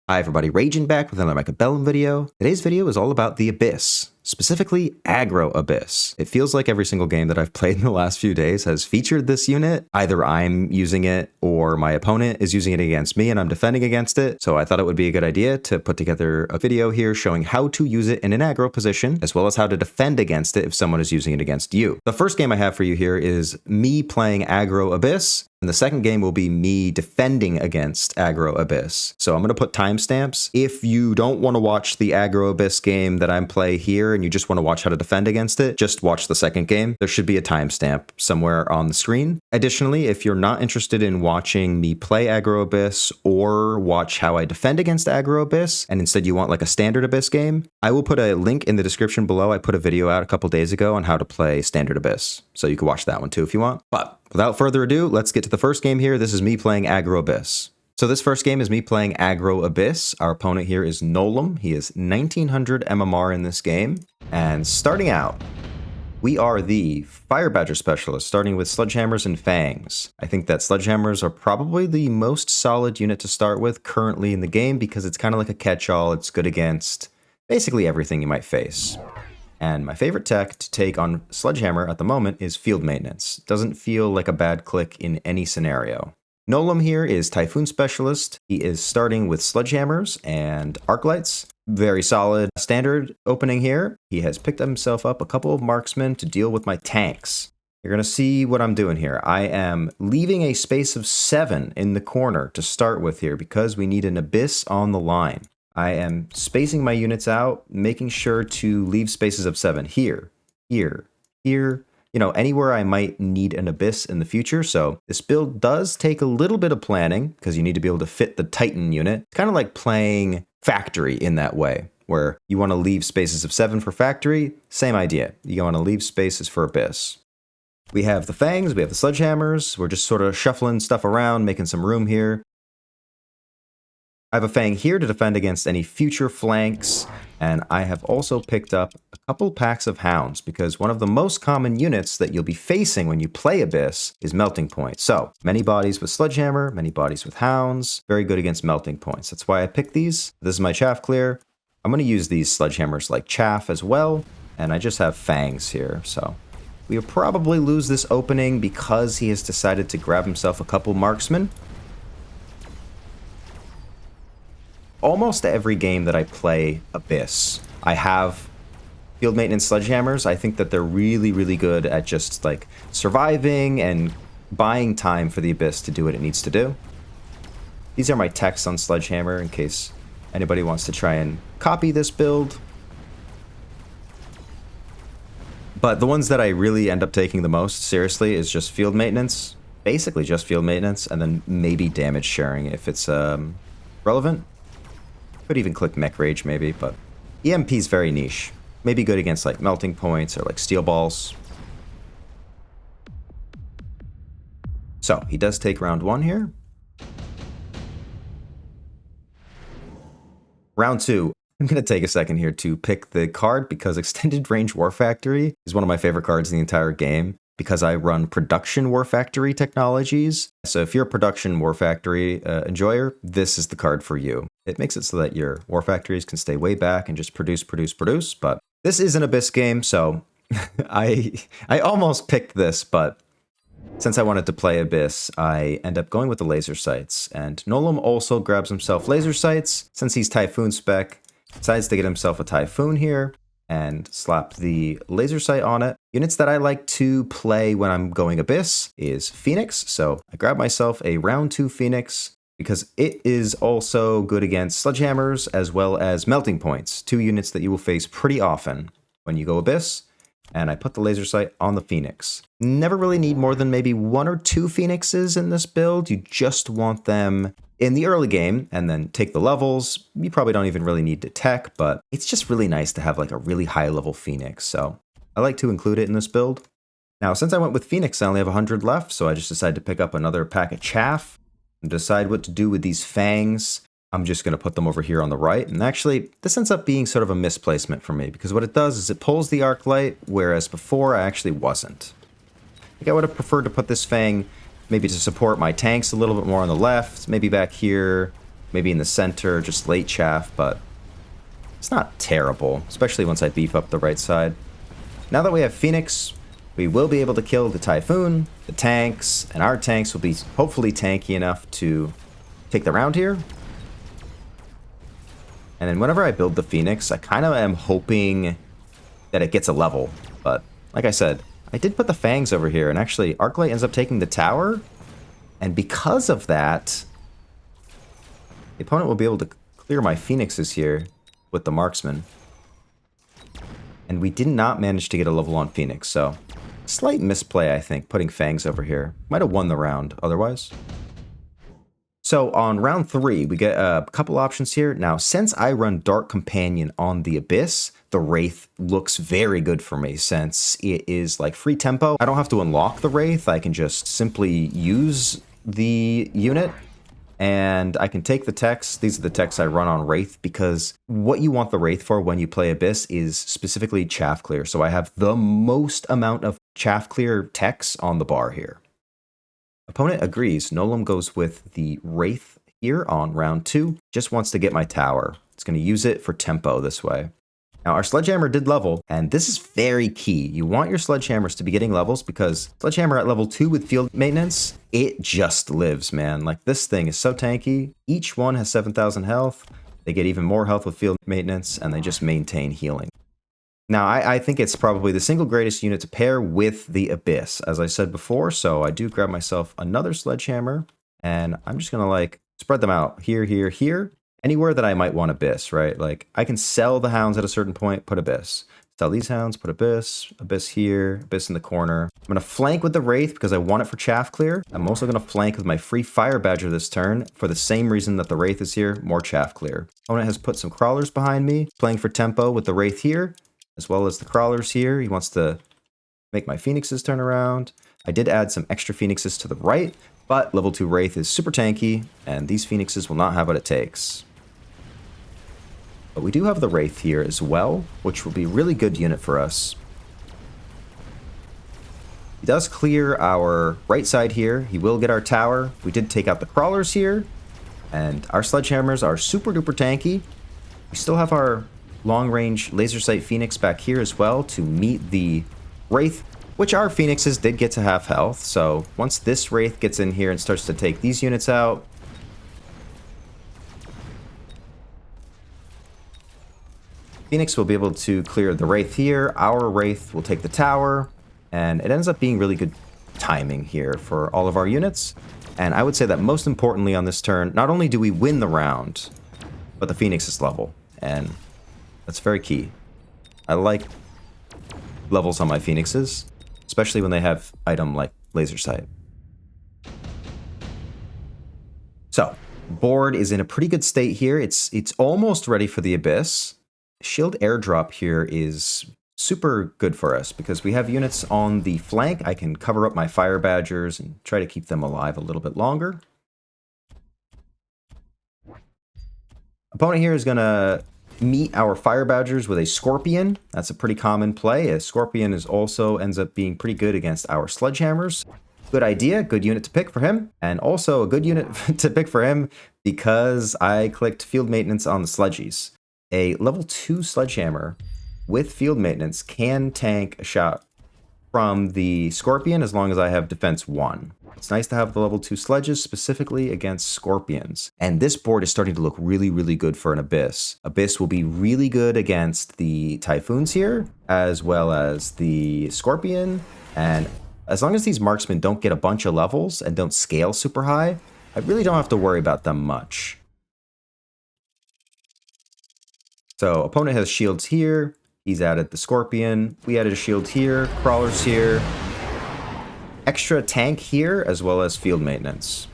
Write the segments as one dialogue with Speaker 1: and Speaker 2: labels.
Speaker 1: Hi everybody, Raging back with another Mechabellum video. Today's video is all about the Abyss, specifically Aggro Abyss. It feels like every single game that I've played in the last few days has featured this unit. Either I'm using it or my opponent is using it against me and I'm defending against it. So I thought it would be a good idea to put together a video here showing how to use it in an aggro position, as well as how to defend against it if someone is using it against you. The first game I have for you here is me playing Aggro Abyss. And the second game will be me defending against Aggro Abyss. So I'm going to put timestamps. If you don't want to watch the Aggro Abyss game that I'm playing here and you just want to watch how to defend against it, just watch the second game. There should be a timestamp somewhere on the screen. Additionally, if you're not interested in watching me play Aggro Abyss or watch how I defend against Aggro Abyss, and instead you want like a standard Abyss game, I will put a link in the description below. I put a video out a couple days ago on how to play standard Abyss. So you can watch that one too if you want. But without further ado, let's get to the first game here. This is me playing Aggro Abyss. So this first game is me playing Aggro Abyss. Our opponent here is Nolem. He is 1900 MMR in this game. And starting out, we are the Fire Badger Specialist, starting with Sledgehammers and Fangs. I think that Sledgehammers are probably the most solid unit to start with currently in the game because it's kind of like a catch-all. It's good against basically everything you might face. And my favorite tech to take on Sledgehammer at the moment is Field Maintenance. Doesn't feel like a bad click in any scenario. Nolem here is Typhoon Specialist. He is starting with Sledgehammers and Arclights. Very solid standard opening here. He has picked himself up a couple of marksmen to deal with my tanks. You're going to see what I'm doing here. I am leaving a space of 7 in the corner to start with here because we need an Abyss on the line. I am spacing my units out, making sure to leave spaces of 7 here, here, here, anywhere I might need an Abyss in the future. So this build does take a little bit of planning because you need to be able to fit the Titan unit. It's kind of like playing Factory in that way, where you want to leave spaces of 7 for Factory. Same idea. You want to leave spaces for Abyss. We have the Fangs, we have the Sledgehammers. We're just sort of shuffling stuff around, making some room here. I have a Fang here to defend against any future flanks, and I have also picked up a couple packs of Hounds, because one of the most common units that you'll be facing when you play Abyss is Melting Point. So, many bodies with Sledgehammer, many bodies with Hounds, very good against Melting Points. That's why I picked these. This is my Chaff Clear. I'm going to use these Sledgehammers like Chaff as well, and I just have Fangs here, so we'll probably lose this opening because he has decided to grab himself a couple marksmen. Almost every game that I play Abyss, I have Field Maintenance Sledgehammers. I think that they're really, really good at just like surviving and buying time for the Abyss to do what it needs to do. These are my techs on Sledgehammer in case anybody wants to try and copy this build. But the ones that I really end up taking the most seriously is just Field Maintenance. Basically just Field Maintenance, and then maybe damage sharing if it's relevant. Could even click Mech Rage maybe, but EMP is very niche. Maybe good against like Melting Points or like Steel Balls. So he does take round 1 here. Round 2. I'm going to take a second here to pick the card because Extended Range War Factory is one of my favorite cards in the entire game, because I run production War Factory technologies. So if you're a production War Factory enjoyer, this is the card for you. It makes it so that your War Factories can stay way back and just produce. But this is an Abyss game, so I almost picked this, but since I wanted to play Abyss, I end up going with the laser sights. And Nolem also grabs himself laser sights. Since he's Typhoon spec, decides to get himself a Typhoon here and slap the laser sight on it. Units that I like to play when I'm going Abyss is Phoenix, so I grab myself a round 2 Phoenix because it is also good against Sledgehammers as well as Melting Points, 2 units that you will face pretty often when you go Abyss, and I put the laser sight on the Phoenix. Never really need more than maybe 1 or 2 Phoenixes in this build. You just want them in the early game and then take the levels. You probably don't even really need to tech, but it's just really nice to have like a really high level Phoenix, so I like to include it in this build. Now, since I went with Phoenix, I only have 100 left, so I just decided to pick up another pack of Chaff and decide what to do with these Fangs. I'm just going to put them over here on the right, and actually, this ends up being sort of a misplacement for me, because what it does is it pulls the Arclight, whereas before I actually wasn't. I think I would have preferred to put this Fang maybe to support my tanks a little bit more on the left, maybe back here, maybe in the center, just late chaff, but it's not terrible, especially once I beef up the right side. Now that we have Phoenix, we will be able to kill the Typhoon, the tanks, and our tanks will be hopefully tanky enough to take the round here. And then whenever I build the Phoenix, I kind of am hoping that it gets a level. But like I said, I did put the Fangs over here, and actually Arclight ends up taking the tower. And because of that, the opponent will be able to clear my Phoenixes here with the Marksman. And we did not manage to get a level on Phoenix, so slight misplay, I think, putting Fangs over here. Might have won the round otherwise. So on round 3, we get a couple options here. Now, since I run Dark Companion on the Abyss, the Wraith looks very good for me since it is like free tempo. I don't have to unlock the Wraith. I can just simply use the unit and I can take the techs. These are the techs I run on Wraith because what you want the Wraith for when you play Abyss is specifically chaff clear. So I have the most amount of chaff clear techs on the bar here. Opponent agrees. Nolem goes with the Wraith here on round 2. Just wants to get my tower. It's going to use it for tempo this way. Now, our Sledgehammer did level, and this is very key. You want your Sledgehammers to be getting levels because Sledgehammer at level 2 with field maintenance, it just lives, man. Like, this thing is so tanky. Each one has 7,000 health. They get even more health with field maintenance, and they just maintain healing. Now, I think it's probably the single greatest unit to pair with the Abyss, as I said before, so I do grab myself another Sledgehammer, and I'm just gonna, like, spread them out here, here, here. Anywhere that I might want Abyss, right? Like, I can sell the hounds at a certain point, put Abyss. Sell these hounds, put Abyss, Abyss here, Abyss in the corner. I'm going to flank with the Wraith because I want it for chaff clear. I'm also going to flank with my free Fire Badger this turn for the same reason that the Wraith is here, more chaff clear. Opponent has put some crawlers behind me, playing for tempo with the Wraith here, as well as the crawlers here. He wants to make my Phoenixes turn around. I did add some extra Phoenixes to the right, but level 2 Wraith is super tanky, and these Phoenixes will not have what it takes. But we do have the Wraith here as well, which will be a really good unit for us. He does clear our right side here. He will get our tower. We did take out the crawlers here, and our Sledgehammers are super duper tanky. We still have our long-range laser sight Phoenix back here as well to meet the Wraith, which our Phoenixes did get to half health. So once this Wraith gets in here and starts to take these units out, Phoenix will be able to clear the Wraith here. Our Wraith will take the tower, and it ends up being really good timing here for all of our units. And I would say that most importantly on this turn, not only do we win the round, but the Phoenix is level, and that's very key. I like levels on my Phoenixes, especially when they have item like laser sight. So, board is in a pretty good state here. It's almost ready for the Abyss. Shield airdrop here is super good for us because we have units on the flank. I can cover up my Fire Badgers and try to keep them alive a little bit longer. Opponent here is going to meet our Fire Badgers with a Scorpion. That's a pretty common play. A Scorpion is also ends up being pretty good against our Sledgehammers. Good idea, good unit to pick for him. And also a good unit to pick for him because I clicked Field Maintenance on the Sledgies. A level 2 Sledgehammer with field maintenance can tank a shot from the Scorpion as long as I have defense 1. It's nice to have the level 2 sledges specifically against Scorpions. And this board is starting to look really, really good for an Abyss. Abyss will be really good against the Typhoons here, as well as the Scorpion. And as long as these marksmen don't get a bunch of levels and don't scale super high, I really don't have to worry about them much. So opponent has shields here. He's added the Scorpion. We added a shield here, crawlers here. Extra tank here, as well as field maintenance.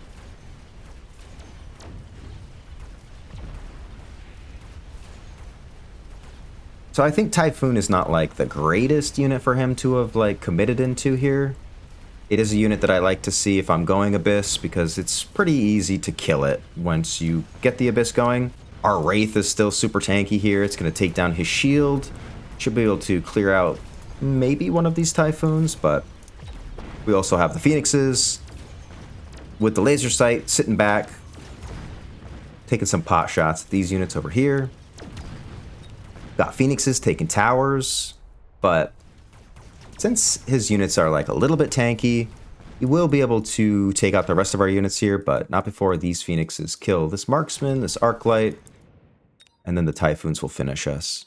Speaker 1: So I think Typhoon is not like the greatest unit for him to have like committed into here. It is a unit that I like to see if I'm going Abyss because it's pretty easy to kill it once you get the Abyss going. Our Wraith is still super tanky here. It's going to take down his shield. Should be able to clear out maybe one of these Typhoons, but we also have the Phoenixes with the laser sight sitting back, taking some pot shots at these units over here. Got Phoenixes taking towers, but since his units are like a little bit tanky, he will be able to take out the rest of our units here, but not before these Phoenixes kill this Marksman, this Arclight, and then the Typhoons will finish us.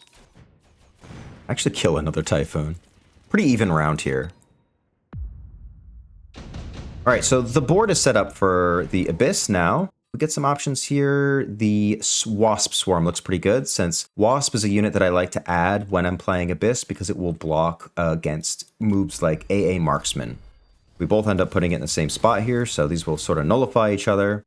Speaker 1: Actually kill another Typhoon. Pretty even round here. Alright, so the board is set up for the Abyss now. We get some options here. The Wasp Swarm looks pretty good, since Wasp is a unit that I like to add when I'm playing Abyss because it will block against moves like AA Marksman. We both end up putting it in the same spot here, so these will sort of nullify each other.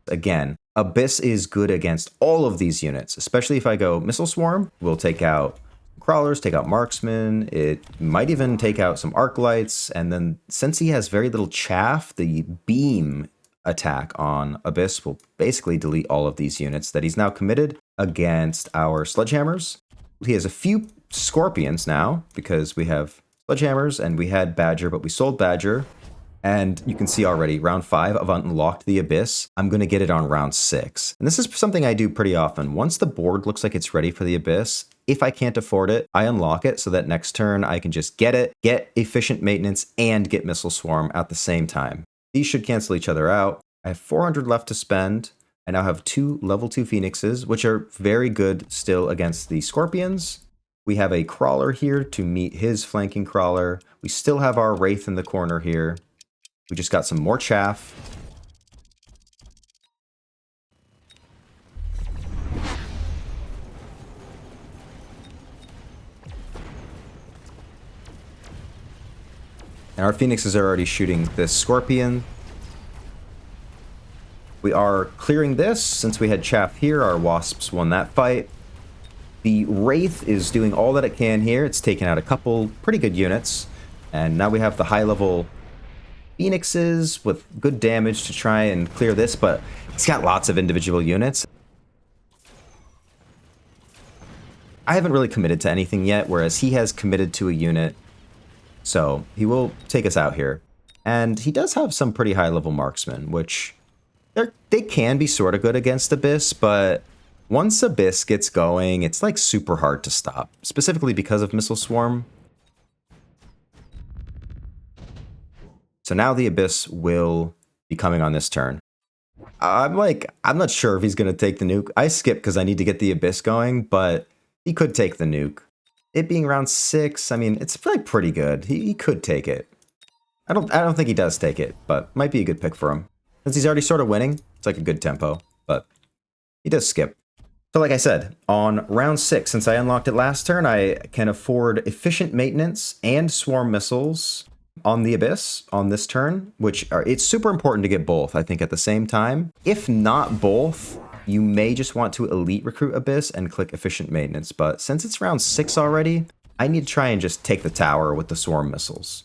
Speaker 1: Again, Abyss is good against all of these units, especially if I go Missile Swarm. We'll take out Crawlers, take out Marksman. It might even take out some Arclights, and then since he has very little chaff, the Beam attack on Abyss will basically delete all of these units that he's now committed against our Sledgehammers. He has a few Scorpions now, because we have Sledgehammers, and we had Badger, but we sold Badger. And you can see already, round 5, I've unlocked the Abyss. I'm going to get it on round 6. And this is something I do pretty often. Once the board looks like it's ready for the Abyss, if I can't afford it, I unlock it so that next turn I can just get it, get Efficient Maintenance, and get Missile Swarm at the same time. These should cancel each other out. I have 400 left to spend. I now have 2 level 2 Phoenixes, which are very good still against the Scorpions. We have a Crawler here to meet his flanking Crawler. We still have our Wraith in the corner here. We just got some more chaff. And our Phoenixes are already shooting this Scorpion. We are clearing this. Since we had chaff here, our Wasps won that fight. The Wraith is doing all that it can here. It's taken out a couple pretty good units. And now we have the high-level Phoenixes with good damage to try and clear this, but he's got lots of individual units. I haven't really committed to anything yet, whereas he has committed to a unit. So he will take us out here. And he does have some pretty high-level marksmen, which they can be sort of good against Abyss, but once Abyss gets going, it's like super hard to stop, specifically because of Missile Swarm. So now the Abyss will be coming on this turn. I'm not sure if he's going to take the nuke. I skip because I need to get the Abyss going, but he could take the nuke. It being round 6, I mean, it's like pretty good. He could take it. I don't think he does take it, but might be a good pick for him. Since he's already sort of winning, it's like a good tempo, but he does skip. So like I said, on round 6, since I unlocked it last turn, I can afford Efficient Maintenance and Swarm Missiles on the Abyss on this turn, it's super important to get both, I think, at the same time. If not both, you may just want to Elite Recruit Abyss and click Efficient Maintenance, but since it's round 6 already, I need to try and just take the tower with the Swarm Missiles.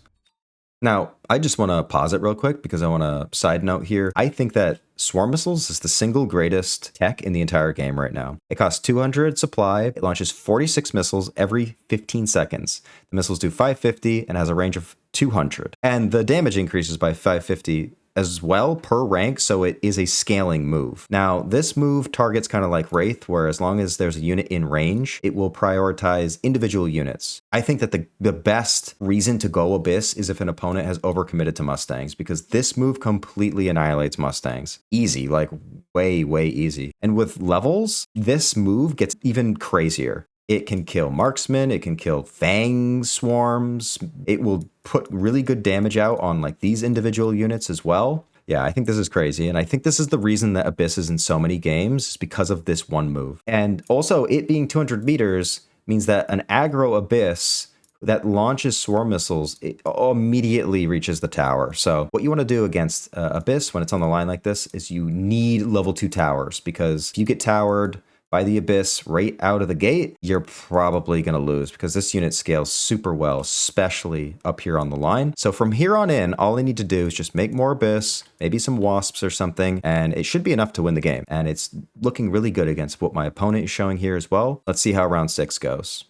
Speaker 1: Now, I just want to pause it real quick because I want to side note here. I think that Swarm Missiles is the single greatest tech in the entire game right now. It costs 200 supply. It launches 46 missiles every 15 seconds. The missiles do 550 and has a range of 200. And the damage increases by 550 as well per rank, so it is a scaling move. Now, this move targets kind of like Wraith, where as long as there's a unit in range, it will prioritize individual units. I think that the best reason to go Abyss is if an opponent has overcommitted to Mustangs, because this move completely annihilates Mustangs. Easy, like way, way easy. And with levels, this move gets even crazier. It can kill marksmen, it can kill fang swarms, it will put really good damage out on like these individual units as well. Yeah, I think this is crazy, and I think this is the reason that Abyss is in so many games, is because of this one move. And also, it being 200 meters means that an aggro Abyss that launches swarm missiles, it immediately reaches the tower. So what you want to do against Abyss when it's on the line like this is you need level 2 towers, because if you get towered by the Abyss right out of the gate, you're probably going to lose, because this unit scales super well, especially up here on the line. So from here on in, all I need to do is just make more Abyss, maybe some Wasps or something, and it should be enough to win the game. And it's looking really good against what my opponent is showing here as well. Let's see how round 6 goes.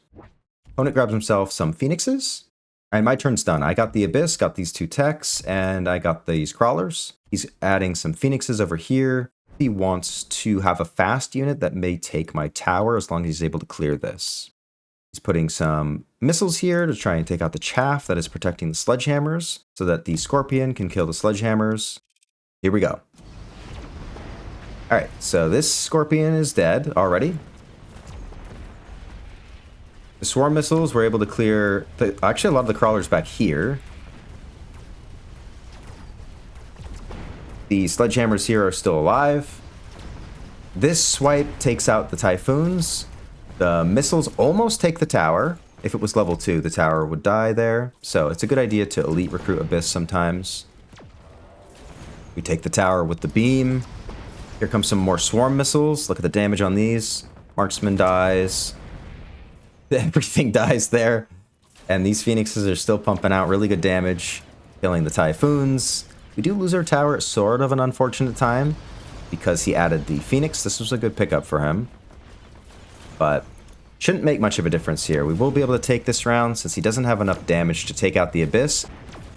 Speaker 1: Opponent grabs himself some Phoenixes, and my turn's done. I got the Abyss, got these 2 techs, and I got these Crawlers. He's adding some Phoenixes over here. He wants to have a fast unit that may take my tower as long as he's able to clear this. He's putting some missiles here to try and take out the chaff that is protecting the sledgehammers so that the scorpion can kill the sledgehammers. Here we go. All right, so this scorpion is dead already. The swarm missiles were able to clear actually a lot of the crawlers back here. The sledgehammers here are still alive. This swipe takes out the typhoons. The missiles almost take the tower. If it was level 2, the tower would die there. So it's a good idea to elite recruit Abyss sometimes. We take the tower with the beam. Here comes some more swarm missiles. Look at the damage on these. Marksman dies. Everything dies there. And these phoenixes are still pumping out really good damage, killing the typhoons. We do lose our tower at sort of an unfortunate time because he added the phoenix. This was a good pickup for him. But shouldn't make much of a difference here. We will be able to take this round since he doesn't have enough damage to take out the Abyss.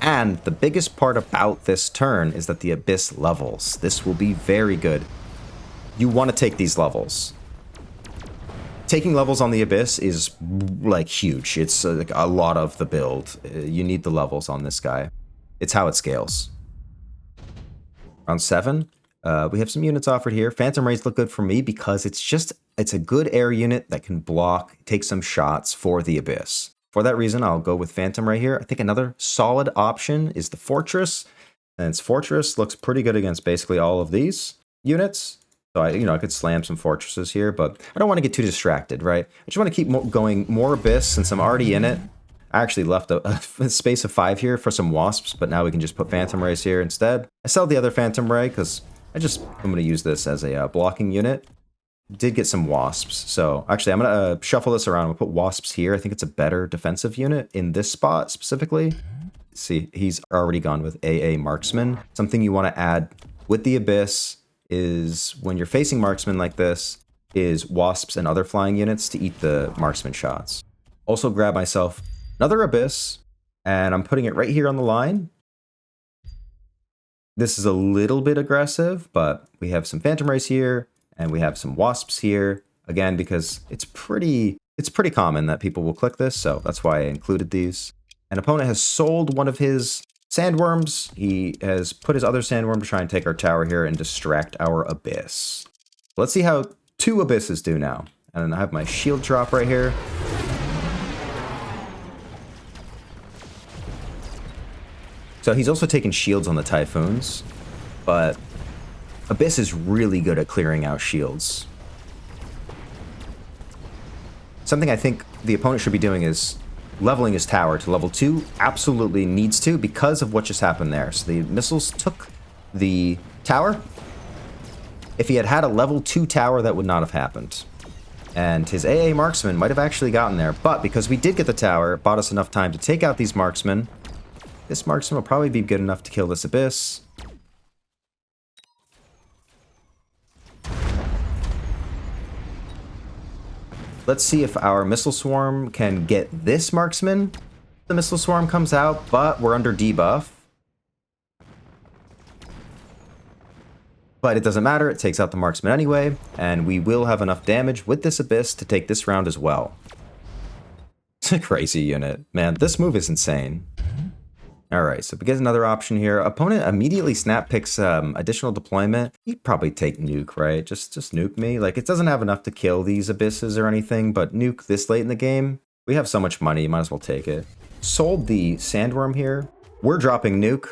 Speaker 1: And the biggest part about this turn is that the Abyss levels. This will be very good. You want to take these levels. Taking levels on the Abyss is like huge. It's like a lot of the build. You need the levels on this guy. It's how it scales. Round 7. We have some units offered here. Phantom Rays look good for me because it's a good air unit that can block, take some shots for the Abyss. For that reason, I'll go with Phantom Ray here. I think another solid option is the Fortress. And its Fortress looks pretty good against basically all of these units. So I could slam some Fortresses here, but I don't want to get too distracted, right? I just want to keep going more Abyss since I'm already in it. I actually left a space of 5 here for some Wasps, but now we can just put Phantom Rays here instead. I sell the other Phantom Ray because I'm going to use this as a blocking unit. Did get some Wasps, so actually I'm going to shuffle this around. We'll put Wasps here. I think it's a better defensive unit in this spot specifically. See, he's already gone with AA Marksman. Something you want to add with the Abyss is when you're facing Marksman like this, is Wasps and other flying units to eat the Marksman shots. Also grab myself another Abyss, and I'm putting it right here on the line. This is a little bit aggressive, but we have some Phantom Rays here, and we have some Wasps here. Again, because it's pretty common that people will click this, so that's why I included these. An opponent has sold one of his sandworms. He has put his other sandworm to try and take our tower here and distract our Abyss. Let's see how 2 Abysses do now. And I have my shield drop right here. So he's also taking shields on the Typhoons, but Abyss is really good at clearing out shields. Something I think the opponent should be doing is leveling his tower to level 2. Absolutely needs to because of what just happened there. So the missiles took the tower. If he had had a level 2 tower, that would not have happened. And his AA Marksman might have actually gotten there, but because we did get the tower, it bought us enough time to take out these Marksmen. This Marksman will probably be good enough to kill this Abyss. Let's see if our Missile Swarm can get this Marksman. The Missile Swarm comes out, but we're under debuff. But it doesn't matter, it takes out the Marksman anyway, and we will have enough damage with this Abyss to take this round as well. It's a crazy unit. Man, this move is insane. Alright, so we get another option here. Opponent immediately snap picks additional deployment. He'd probably take nuke, right? Just nuke me. Like, it doesn't have enough to kill these Abysses or anything, but nuke this late in the game. We have so much money, might as well take it. Sold the Sandworm here. We're dropping nuke.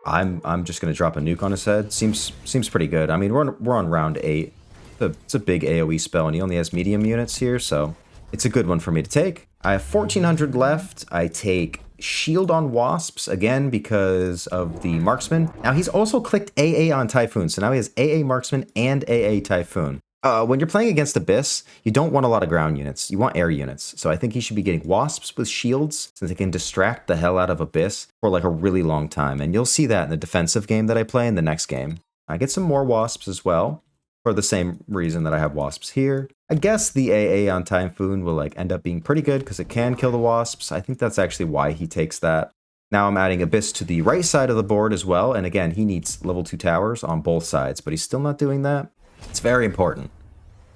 Speaker 1: I'm just going to drop a nuke on his head. Seems pretty good. I mean, we're on round 8. It's a big AoE spell, and he only has medium units here, so it's a good one for me to take. I have 1,400 left. I take Shield on Wasps, again, because of the Marksman. Now, he's also clicked AA on Typhoon, so now he has AA Marksman and AA Typhoon. When you're playing against Abyss, you don't want a lot of ground units. You want air units. So I think he should be getting Wasps with shields, since they can distract the hell out of Abyss for like a really long time. And you'll see that in the defensive game that I play in the next game. I get some more Wasps as well, for the same reason that I have Wasps here. I guess the AA on Typhoon will like end up being pretty good because it can kill the Wasps. I think that's actually why he takes that. Now I'm adding Abyss to the right side of the board as well. And again, he needs level 2 towers on both sides, but he's still not doing that. It's very important.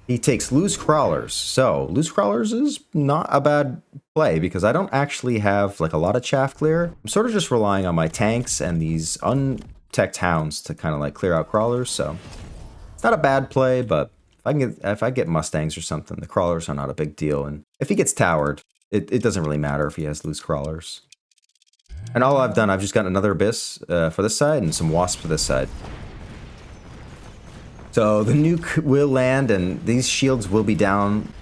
Speaker 1: He takes loose crawlers. So loose crawlers is not a bad play because I don't actually have like a lot of chaff clear. I'm sort of just relying on my tanks and these untech hounds to kind of like clear out crawlers. So it's not a bad play, but if I get Mustangs or something, the crawlers are not a big deal. And if he gets towered, it doesn't really matter if he has loose crawlers. And all I've done, I've just got another Abyss for this side and some Wasps for this side. So the nuke will land and these shields will be down.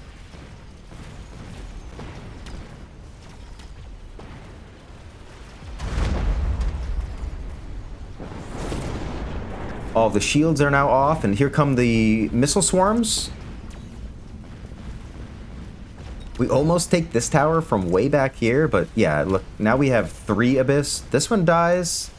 Speaker 1: All the shields are now off and here come the missile swarms. We almost take this tower from way back here, but yeah, look, now we have 3 Abyss. This one dies.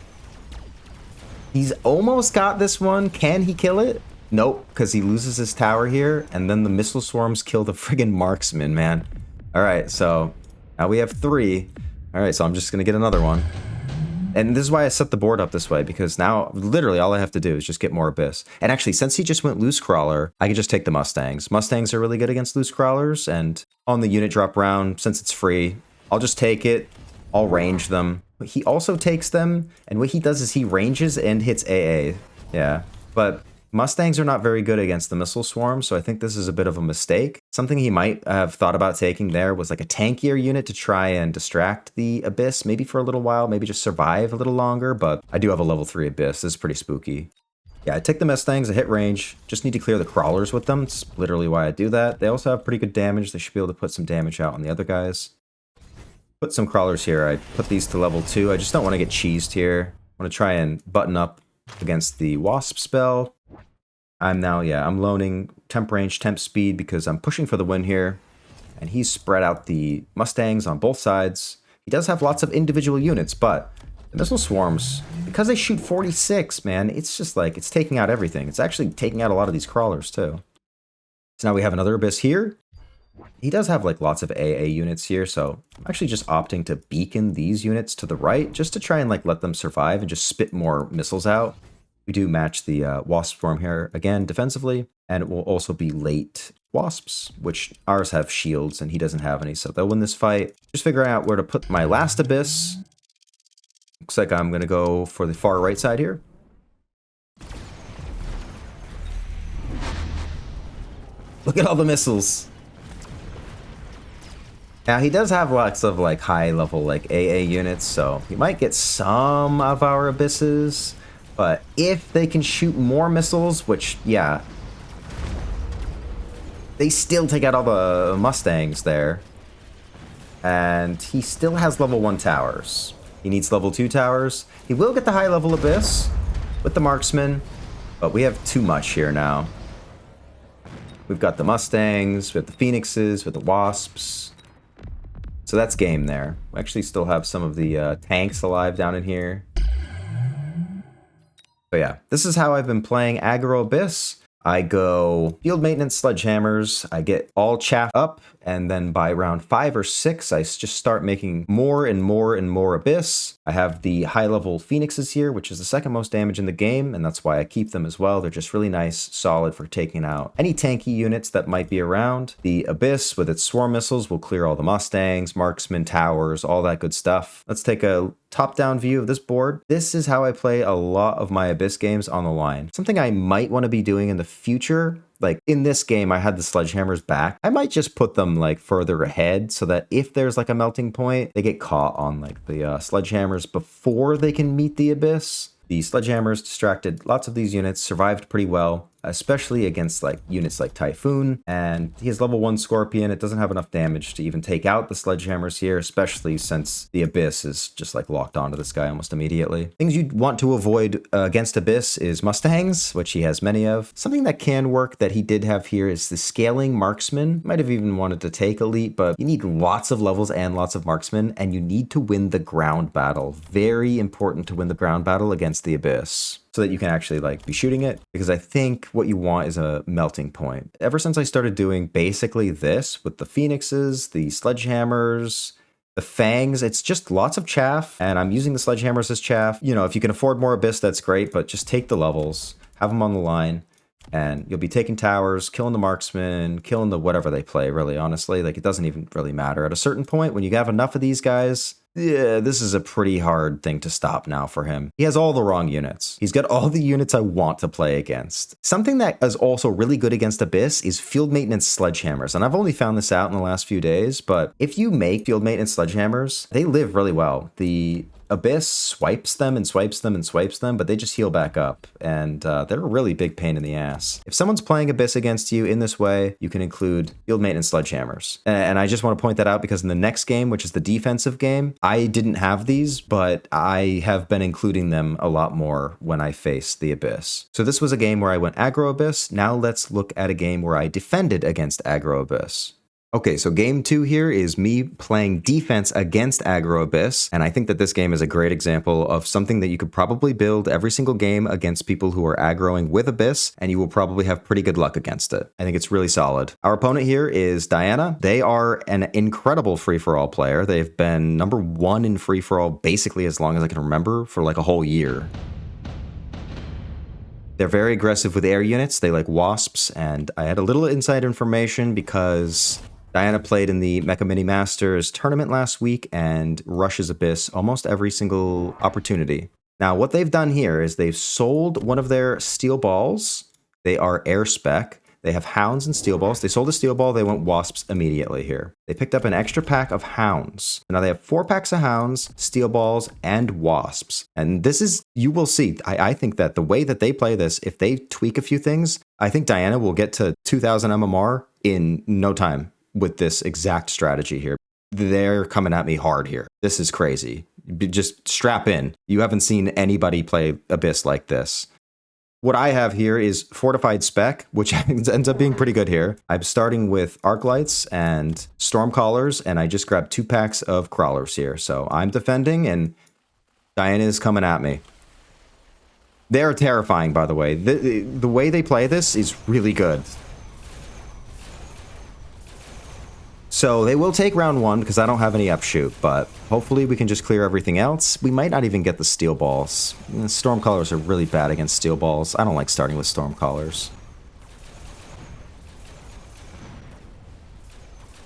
Speaker 1: He's almost got this one. Can he kill it? Nope, because he loses his tower here, and then the missile swarms kill the friggin' marksman, man. Alright, so now we have 3. Alright, so I'm just gonna get another one. And this is why I set the board up this way, because now literally all I have to do is just get more Abyss. And actually, since he just went loose crawler, I can just take the Mustangs. Mustangs are really good against loose crawlers, and on the unit drop round, since it's free, I'll just take it, I'll range them. But he also takes them, and what he does is he ranges and hits AA. Yeah, but Mustangs are not very good against the missile swarm, so I think this is a bit of a mistake. Something he might have thought about taking there was like a tankier unit to try and distract the Abyss, maybe for a little while, maybe just survive a little longer, but I do have a level 3 Abyss. This is pretty spooky. Yeah, I take the Mustangs, I hit range, just need to clear the crawlers with them. It's literally why I do that. They also have pretty good damage. They should be able to put some damage out on the other guys. Put some crawlers here. I put these to level 2. I just don't want to get cheesed here. I want to try and button up against the Wasp spell. I'm loaning temp range, temp speed because I'm pushing for the win here. And he's spread out the Mustangs on both sides. He does have lots of individual units, but the missile swarms, because they shoot 46, man, it's just like, it's taking out everything. It's actually taking out a lot of these crawlers too. So now we have another Abyss here. He does have like lots of AA units here, so I'm actually just opting to beacon these units to the right just to try and like let them survive and just spit more missiles out. We do match the Wasp swarm here again defensively, and it will also be late Wasps, which ours have shields and he doesn't have any, so they'll win this fight. Just figuring out where to put my last Abyss. Looks like I'm going to go for the far right side here. Look at all the missiles. Now, he does have lots of, like, high-level, like, AA units, so he might get some of our Abysses, but if they can shoot more missiles, which, yeah, they still take out all the Mustangs there, and he still has level 1 towers. He needs level 2 towers. He will get the high-level Abyss with the Marksman, but we have too much here now. We've got the Mustangs, we have the Phoenixes, we have the Wasps. So that's game there. We actually still have some of the tanks alive down in here. But yeah, this is how I've been playing Aggro Abyss. I go field maintenance sledgehammers, I get all chaff up, and then by round 5 or 6, I just start making more and more and more Abyss. I have the high-level Phoenixes here, which is the second most damage in the game, and that's why I keep them as well. They're just really nice, solid for taking out any tanky units that might be around. The Abyss, with its swarm missiles, will clear all the Mustangs, marksmen, towers, all that good stuff. Let's take a top-down view of this board. This is how I play a lot of my Abyss games on the line. Something I might want to be doing in the future, like in this game I had the sledgehammers back. I might just put them like further ahead so that if there's like a melting point, they get caught on like the sledgehammers before they can meet the Abyss. The sledgehammers distracted lots of these units, survived pretty well, especially against like units like Typhoon, and he has level 1 Scorpion. It doesn't have enough damage to even take out the sledgehammers here, especially since the Abyss is just like locked onto this guy almost immediately. Things you'd want to avoid against Abyss is Mustangs, which he has many of. Something that can work that he did have here is the scaling marksman. Might have even wanted to take elite, but you need lots of levels and lots of marksmen, and you need to win the ground battle. Very important to win the ground battle against the Abyss, so that you can actually like be shooting it, because I think what you want is a melting point. Ever since I started doing basically this with the Phoenixes, the sledgehammers, the Fangs, it's just lots of chaff, and I'm using the sledgehammers as chaff. You know, if you can afford more Abyss, that's great, but just take the levels, have them on the line. And you'll be taking towers, killing the marksman, killing the whatever they play, really, honestly. Like, it doesn't even really matter. At a certain point, when you have enough of these guys, yeah, this is a pretty hard thing to stop now for him. He has all the wrong units. He's got all the units I want to play against. Something that is also really good against Abyss is field maintenance sledgehammers. And I've only found this out in the last few days, but if you make field maintenance sledgehammers, they live really well. The Abyss swipes them and swipes them and swipes them, but they just heal back up, and they're a really big pain in the ass. If someone's playing Abyss against you in this way, you can include field maintenance sledgehammers. And I just want to point that out because in the next game, which is the defensive game, I didn't have these, but I have been including them a lot more when I face the Abyss. So this was a game where I went aggro Abyss. Now let's look at a game where I defended against aggro Abyss. Okay, so game 2 here is me playing defense against Aggro Abyss, and I think that this game is a great example of something that you could probably build every single game against people who are aggroing with Abyss, and you will probably have pretty good luck against it. I think it's really solid. Our opponent here is Diana. They are an incredible free-for-all player. They've been #1 in free-for-all basically as long as I can remember, for like a whole year. They're very aggressive with air units. They like wasps, and I had a little inside information because Diana played in the Mecha Mini Masters tournament last week and rushes Abyss almost every single opportunity. Now, what they've done here is they've sold one of their steel balls. They are air spec. They have hounds and steel balls. They sold a steel ball. They went wasps immediately here. They picked up an extra pack of hounds. Now they have 4 packs of hounds, steel balls, and wasps. And this is, you will see, I think that the way that they play this, if they tweak a few things, I think Diana will get to 2000 MMR in no time with this exact strategy here. They're coming at me hard here. This is crazy. Just strap in. You haven't seen anybody play Abyss like this. What I have here is Fortified Spec, which ends up being pretty good here. I'm starting with Arc Lights and Stormcallers, and I just grabbed 2 packs of Crawlers here. So I'm defending, and Diana is coming at me. They're terrifying, by the way. The way they play this is really good. So they will take round 1 because I don't have any upshoot, but hopefully we can just clear everything else. We might not even get the steel balls. Stormcallers are really bad against steel balls. I don't like starting with Stormcallers.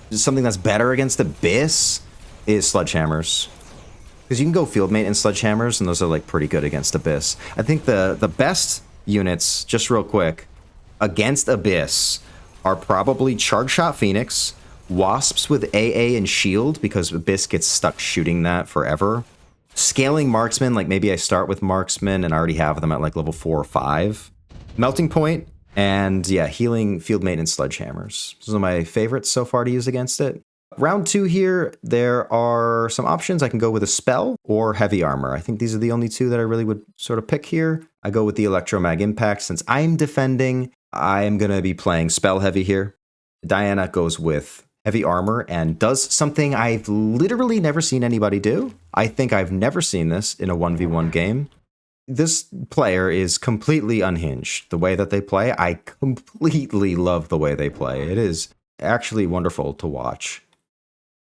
Speaker 1: Something that's better against Abyss is Sledgehammers. Because you can go field mate and Sledgehammers, and those are like pretty good against Abyss. I think the best units, just real quick, against Abyss are probably Charge Shot Phoenix, Wasps with AA and Shield, because Abyss gets stuck shooting that forever. Scaling Marksman, like maybe I start with Marksman and I already have them at like level 4 or 5. Melting Point, and yeah, Healing, Field Maintenance, Sledgehammers. Those are my favorites so far to use against it. Round 2 here, there are some options. I can go with a Spell or Heavy Armor. I think these are the only 2 that I really would sort of pick here. I go with the Electromag Impact. Since I'm defending, I am going to be playing Spell Heavy here. Diana goes with Heavy Armor and does something I've literally never seen anybody do. I think I've never seen this in a 1v1 game. This player is completely unhinged. The way that they play, I completely love the way they play. It is actually wonderful to watch.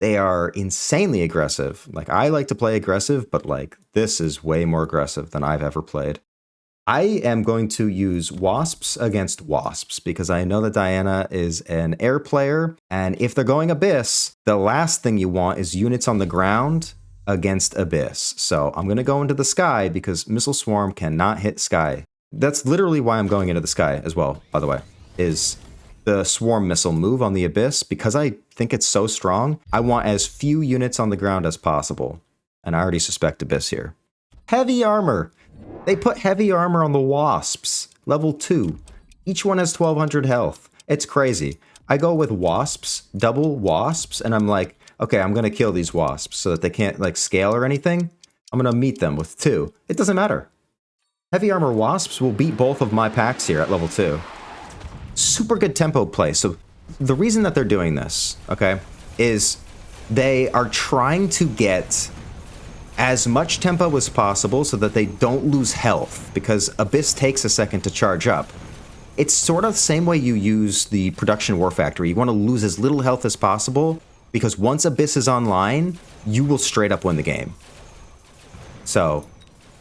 Speaker 1: They are insanely aggressive. Like, I like to play aggressive, but like, this is way more aggressive than I've ever played. I am going to use Wasps against Wasps because I know that Diana is an air player, and if they're going Abyss, the last thing you want is units on the ground against Abyss. So I'm going to go into the sky because Missile Swarm cannot hit sky. That's literally why I'm going into the sky as well, by the way, is the Swarm Missile move on the Abyss. Because I think it's so strong, I want as few units on the ground as possible. And I already suspect Abyss here. Heavy Armor. They put Heavy Armor on the Wasps, level 2. Each one has 1200 health. It's crazy. I go with Wasps, double Wasps, and I'm like, okay, I'm going to kill these Wasps so that they can't like scale or anything. I'm going to meet them with 2. It doesn't matter. Heavy Armor Wasps will beat both of my packs here at level 2. Super good tempo play. So the reason that they're doing this, okay, is they are trying to get as much tempo as possible so that they don't lose health, because Abyss takes a second to charge up. It's sort of the same way you use the Production War Factory. You want to lose as little health as possible, because once Abyss is online, you will straight up win the game. So,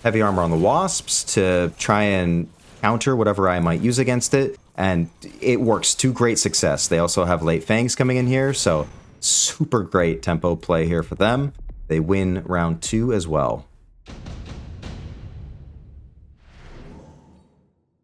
Speaker 1: Heavy Armor on the Wasps to try and counter whatever I might use against it, and it works to great success. They also have late fangs coming in here, so super great tempo play here for them. They win round 2 as well.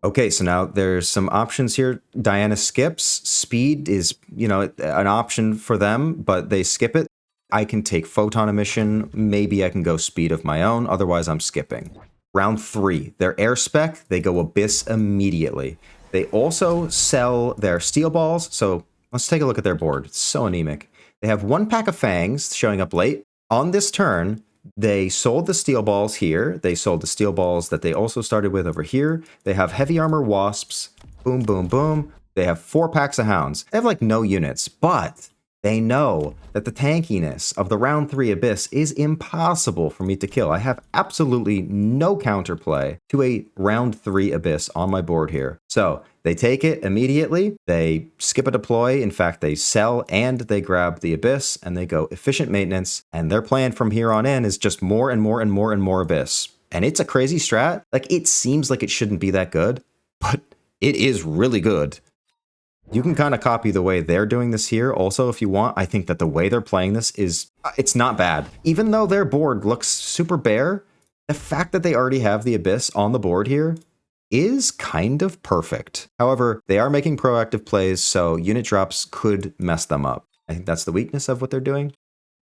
Speaker 1: Okay, so now there's some options here. Diana skips. Speed is, an option for them, but they skip it. I can take photon emission. Maybe I can go speed of my own. Otherwise, I'm skipping. Round 3, their air spec, they go abyss immediately. They also sell their steel balls. So let's take a look at their board. It's so anemic. They have 1 pack of fangs showing up late. On this turn, they sold the steel balls here. They sold the steel balls that they also started with over here. They have heavy armor wasps. Boom, boom, boom. They have 4 packs of hounds. They have like no units, but they know that the tankiness of the round 3 abyss is impossible for me to kill. I have absolutely no counterplay to a round 3 abyss on my board here. So they take it immediately. They skip a deploy. In fact, they sell and they grab the abyss and they go efficient maintenance. And their plan from here on in is just more and more and more and more abyss. And it's a crazy strat. Like, it seems like it shouldn't be that good, but it is really good. You can kind of copy the way they're doing this here. Also, if you want, I think that the way they're playing this it's not bad. Even though their board looks super bare, the fact that they already have the abyss on the board here is kind of perfect. However, they are making proactive plays, so unit drops could mess them up. I think that's the weakness of what they're doing.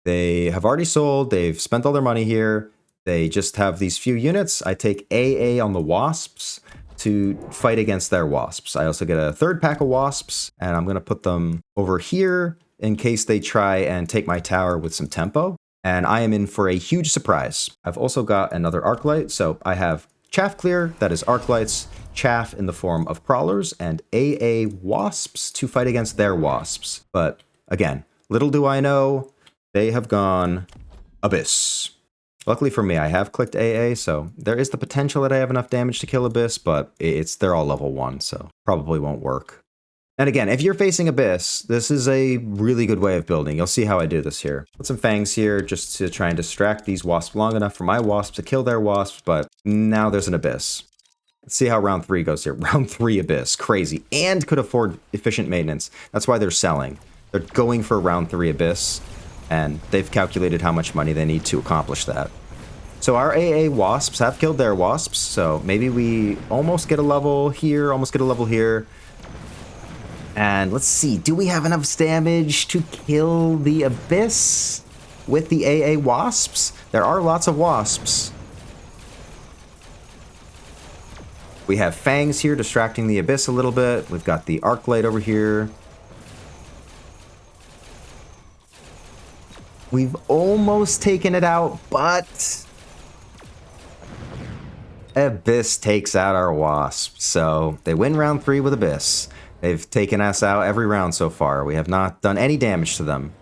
Speaker 1: They have already sold. They've spent all their money here. They just have these few units. I take AA on the wasps to fight against their wasps. I also get a 3rd pack of wasps, and I'm going to put them over here in case they try and take my tower with some tempo. And I am in for a huge surprise. I've also got another arc light, so I have chaff clear, that is arc lights, chaff in the form of crawlers, and AA wasps to fight against their wasps. But again, little do I know, they have gone abyss. Luckily for me, I have clicked AA, so there is the potential that I have enough damage to kill Abyss, but they're all level 1, so probably won't work. And again, if you're facing Abyss, this is a really good way of building. You'll see how I do this here. Put some fangs here just to try and distract these wasps long enough for my wasps to kill their wasps, but now there's an Abyss. Let's see how round 3 goes here. Round 3 Abyss, crazy, and could afford efficient maintenance. That's why they're selling. They're going for round 3 Abyss, and they've calculated how much money they need to accomplish that. So our AA wasps have killed their wasps, so maybe we almost get a level here, almost get a level here. And let's see, do we have enough damage to kill the Abyss with the AA wasps? There are lots of wasps. We have fangs here distracting the Abyss a little bit. We've got the arc light over here. We've almost taken it out, but Abyss takes out our wasp. So they win round 3 with Abyss. They've taken us out every round so far. We have not done any damage to them.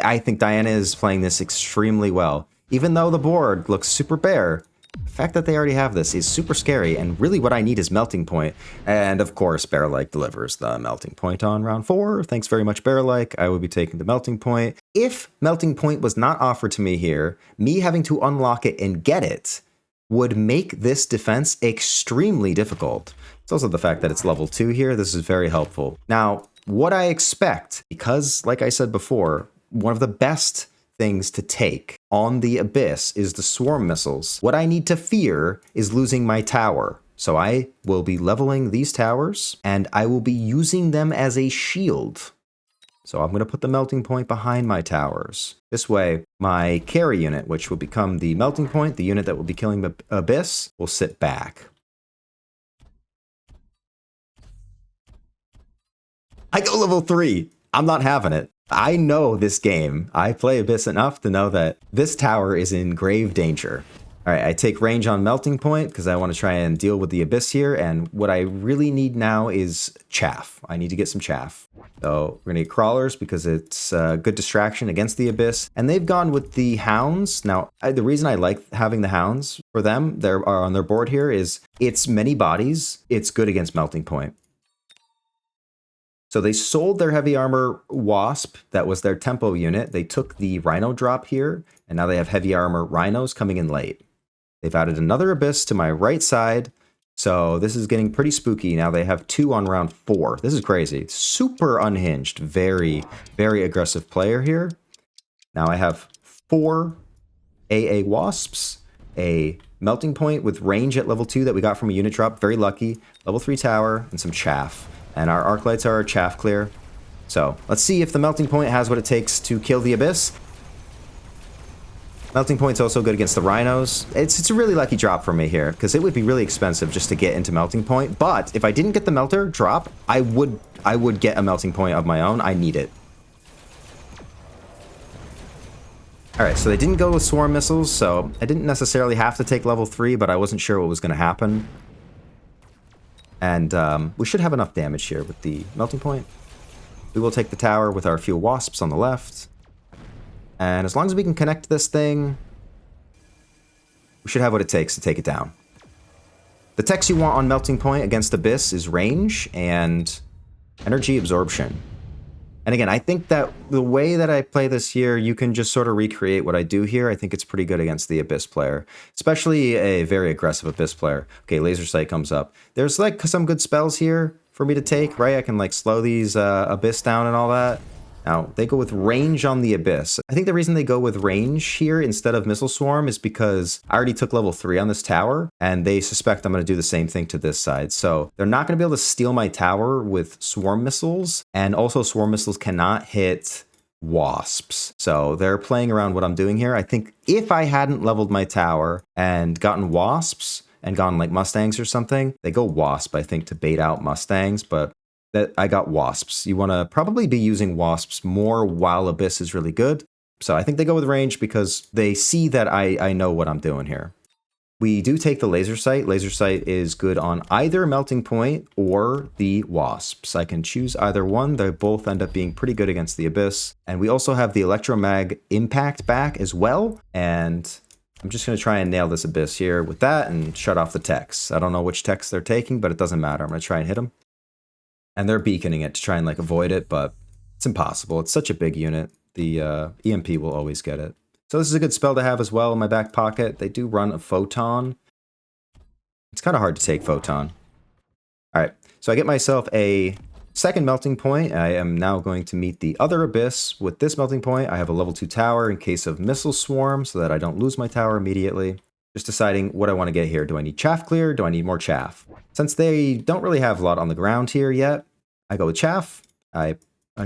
Speaker 1: I think Diana is playing this extremely well. Even though the board looks super bare, the fact that they already have this is super scary, and really what I need is Melting Point. And of course, Bear-like delivers the Melting Point on round 4. Thanks very much, Bear-like. I will be taking the Melting Point. If Melting Point was not offered to me here, me having to unlock it and get it would make this defense extremely difficult. It's also the fact that it's level 2 here. This is very helpful. Now, what I expect, because like I said before, one of the best things to take on the Abyss is the swarm missiles. What I need to fear is losing my tower. So I will be leveling these towers, and I will be using them as a shield. So I'm going to put the Melting Point behind my towers. This way, my carry unit, which will become the Melting Point, the unit that will be killing the Abyss, will sit back. I go level 3. I'm not having it. I know this game. I play Abyss enough to know that this tower is in grave danger. All right, I take range on Melting Point because I want to try and deal with the Abyss here. And what I really need now is chaff. I need to get some chaff. So we're going to get crawlers because it's a good distraction against the Abyss. And they've gone with the hounds. Now, the reason I like having the hounds for them, they're on their board here, is it's many bodies. It's good against Melting Point. So they sold their heavy armor wasp. That was their tempo unit. They took the rhino drop here, and now they have heavy armor rhinos coming in late. They've added another Abyss to my right side. So this is getting pretty spooky. Now they have 2 on round 4. This is crazy. Super unhinged. Very, very aggressive player here. Now I have 4 AA Wasps, a Melting Point with range at level 2 that we got from a unit drop. Very lucky. Level 3 tower and some chaff. And our arc lights are chaff clear. So let's see if the Melting Point has what it takes to kill the Abyss. Melting Point's also good against the Rhinos. It's a really lucky drop for me here, because it would be really expensive just to get into Melting Point. But if I didn't get the Melter drop, I would get a Melting Point of my own. I need it. Alright, so they didn't go with Swarm Missiles, so I didn't necessarily have to take level 3, but I wasn't sure what was going to happen. And we should have enough damage here with the Melting Point. We will take the tower with our few Wasps on the left. And as long as we can connect this thing, we should have what it takes to take it down. The techs you want on Melting Point against Abyss is range and energy absorption. And again, I think that the way that I play this here, you can just sort of recreate what I do here. I think it's pretty good against the Abyss player, especially a very aggressive Abyss player. Okay, Laser Sight comes up. There's like some good spells here for me to take, right? I can like slow these Abyss down and all that. Now, they go with range on the Abyss. I think the reason they go with range here instead of Missile Swarm is because I already took level 3 on this tower, and they suspect I'm going to do the same thing to this side. So they're not going to be able to steal my tower with Swarm Missiles, and also Swarm Missiles cannot hit Wasps. So they're playing around what I'm doing here. I think if I hadn't leveled my tower and gotten Wasps, and gone like Mustangs or something, they go Wasp, I think, to bait out Mustangs, but that I got Wasps. You want to probably be using Wasps more while Abyss is really good. So I think they go with range because they see that I know what I'm doing here. We do take the Laser Sight. Laser Sight is good on either Melting Point or the Wasps. I can choose either one. They both end up being pretty good against the Abyss. And we also have the Electromag Impact back as well. And I'm just going to try and nail this Abyss here with that and shut off the techs. I don't know which techs they're taking, but it doesn't matter. I'm going to try and hit them. And they're beaconing it to try and like avoid it, but it's impossible. It's such a big unit. The EMP will always get it. So this is a good spell to have as well in my back pocket. They do run a Photon. It's kind of hard to take Photon. All right, so I get myself a second Melting Point. I am now going to meet the other Abyss with this Melting Point. I have a level 2 tower in case of Missile Swarm so that I don't lose my tower immediately. Just deciding what I want to get here. Do I need chaff clear? Do I need more chaff? Since they don't really have a lot on the ground here yet, I go with chaff. I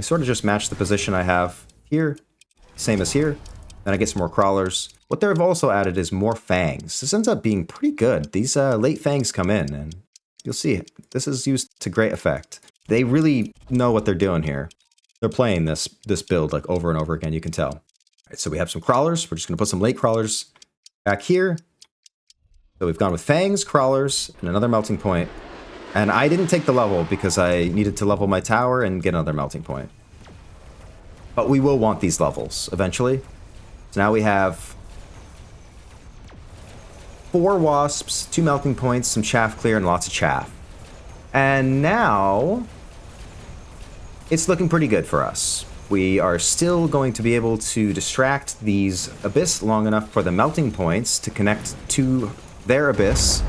Speaker 1: sort of just match the position I have here, same as here. Then I get some more crawlers. What they've also added is more fangs. This ends up being pretty good. These late fangs come in, and you'll see this is used to great effect. They really know what they're doing here. They're playing this build like over and over again, you can tell. All right, so we have some crawlers. We're just going to put some late crawlers back here. So we've gone with fangs, crawlers, and another Melting Point. And I didn't take the level because I needed to level my tower and get another Melting Point. But we will want these levels eventually. So now we have 4 Wasps, 2 Melting Points, some chaff clear, and lots of chaff. And now it's looking pretty good for us. We are still going to be able to distract these Abyss long enough for the Melting Points to connect to their Abyss.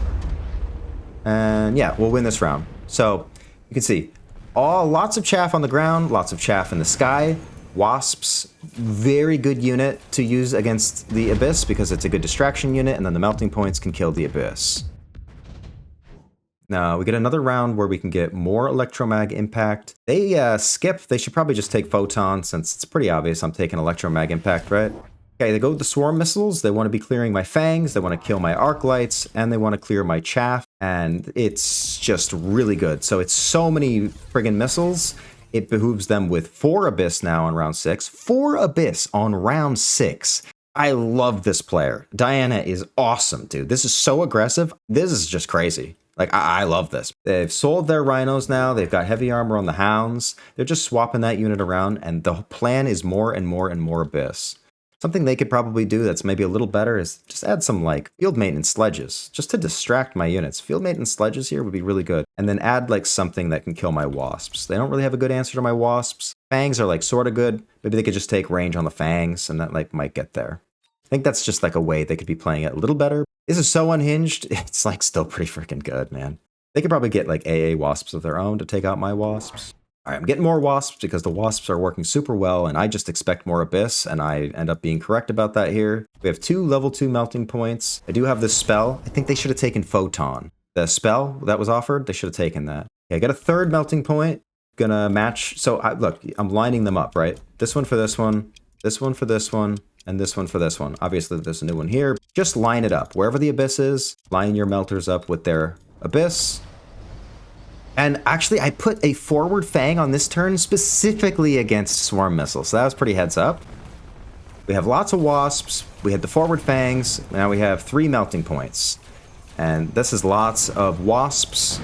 Speaker 1: And yeah, we'll win this round. So you can see lots of chaff on the ground, lots of chaff in the sky. Wasps, very good unit to use against the Abyss because it's a good distraction unit, and then the Melting Points can kill the Abyss. Now we get another round where we can get more Electromag Impact. They skip. They should probably just take Photon since it's pretty obvious I'm taking Electromag Impact, right? Okay, they go with the Swarm Missiles. They want to be clearing my fangs. They want to kill my arc lights, and they want to clear my chaff. And it's just really good. So it's so many friggin' missiles. It behooves them with 4 Abyss now on round 6. 4 Abyss on round 6. I love this player. Diana is awesome, dude. This is so aggressive. This is just crazy. Like, I love this. They've sold their Rhinos now. They've got heavy armor on the Hounds. They're just swapping that unit around, and the plan is more and more and more Abyss. Something they could probably do that's maybe a little better is just add some, like, field maintenance sledges, just to distract my units. Field maintenance sledges here would be really good. And then add, like, something that can kill my Wasps. They don't really have a good answer to my Wasps. Fangs are, like, sort of good. Maybe they could just take range on the Fangs, and that, like, might get there. I think that's just, like, a way they could be playing it a little better. This is so unhinged. It's like still pretty freaking good, man. They could probably get like AA wasps of their own to take out my wasps. All right, I'm getting more wasps because the wasps are working super well, and I just expect more abyss, and I end up being correct about that here. We have 2 level 2 melting points. I do have this spell. I think they should have taken photon. The spell that was offered, they should have taken that. Okay, I got a 3rd melting point. Gonna match. So look, I'm lining them up, right? This one for this one for this one, and this one for this one. Obviously, there's a new one here. Just line it up. Wherever the abyss is, line your melters up with their abyss. And actually, I put a forward fang on this turn specifically against swarm missiles. So that was pretty heads up. We have lots of wasps. We had the forward fangs. Now we have 3 melting points. And this is lots of wasps.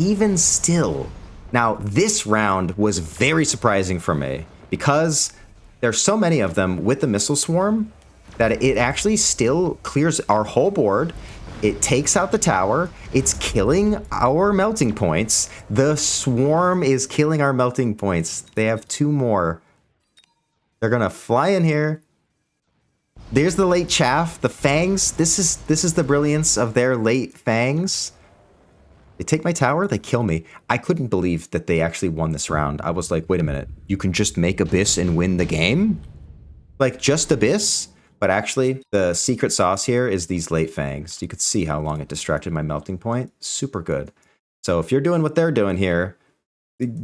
Speaker 1: Even still, now this round was very surprising for me because there's so many of them with the missile swarm that it actually still clears our whole board. It takes out the tower. It's killing our melting points. The swarm is killing our melting points. They have 2 more. They're gonna fly in here. There's the late chaff, the fangs. This is the brilliance of their late fangs. They take my tower, they kill me. I couldn't believe that they actually won this round. I was like, wait a minute, you can just make Abyss and win the game? Like, just Abyss? But actually, the secret sauce here is these late fangs. You could see how long it distracted my melting point. Super good. So if you're doing what they're doing here,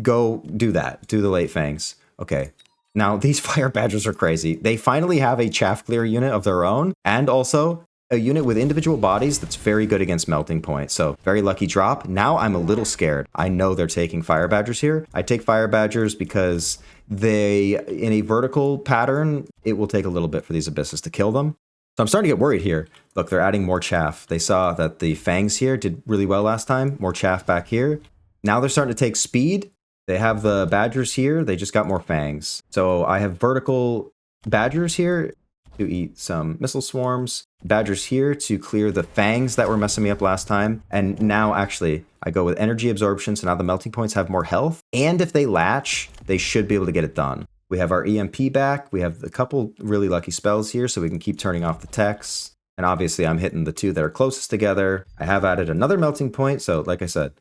Speaker 1: go do that. Do the late fangs. Okay. Now, these fire badgers are crazy. They finally have a chaff clear unit of their own, and also a unit with individual bodies that's very good against melting point. So very lucky drop. Now I'm a little scared. I know they're taking fire badgers here. I take fire badgers because they, in a vertical pattern, it will take a little bit for these abysses to kill them. So I'm starting to get worried here. Look, they're adding more chaff. They saw that the fangs here did really well last time. More chaff back here. Now they're starting to take speed. They have the badgers here. They just got more fangs. So I have vertical badgers here to eat some missile swarms. Badgers here to clear the fangs that were messing me up last time. And now actually I go with energy absorption. So now the melting points have more health. And if they latch, they should be able to get it done. We have our EMP back. We have a couple really lucky spells here so we can keep turning off the techs. And obviously I'm hitting the 2 that are closest together. I have added another melting point. So like I said,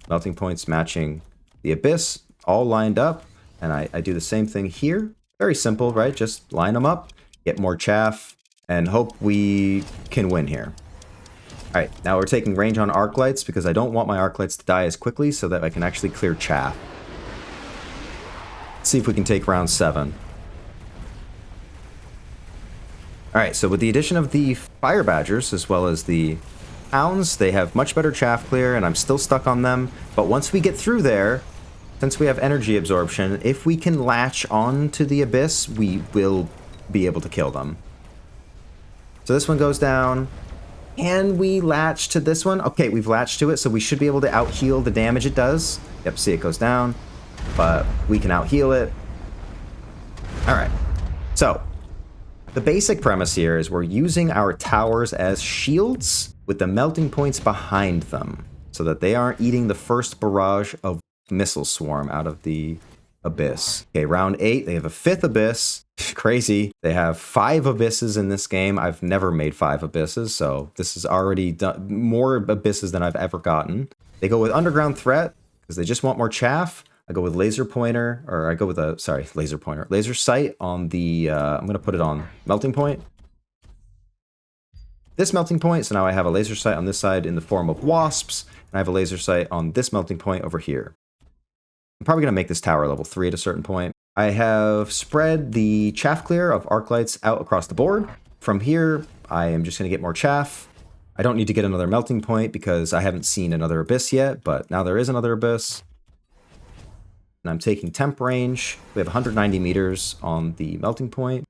Speaker 1: melting points matching the abyss, all lined up. And I do the same thing here. Very simple, right? Just line them up, get more chaff, and hope we can win here. All right, now we're taking range on arc lights because I don't want my arc lights to die as quickly so that I can actually clear chaff. Let's see if we can take round 7. All right, so with the addition of the fire badgers as well as the hounds, they have much better chaff clear, and I'm still stuck on them. But once we get through there, since we have energy absorption, if we can latch on to the abyss, we will be able to kill them. So this one goes down. Can we latch to this one? Okay, we've latched to it, so we should be able to out-heal the damage it does. Yep, see, it goes down, but we can out-heal it. All right, so the basic premise here is we're using our towers as shields with the melting points behind them so that they aren't eating the first barrage of missile swarm out of the abyss. Okay, round 8, they have a 5th abyss. Crazy. They have 5 abysses in this game. I've never made 5 abysses, so this is already more abysses than I've ever gotten. They go with underground threat because they just want more chaff. I go with laser pointer, or I go with laser sight on the, I'm going to put it on melting point. This melting point, so now I have a laser sight on this side in the form of wasps, and I have a laser sight on this melting point over here. I'm probably going to make this tower level 3 at a certain point. I have spread the chaff clear of arc lights out across the board. From here, I am just going to get more chaff. I don't need to get another melting point because I haven't seen another abyss yet, but now there is another abyss. And I'm taking temp range. We have 190 meters on the melting point.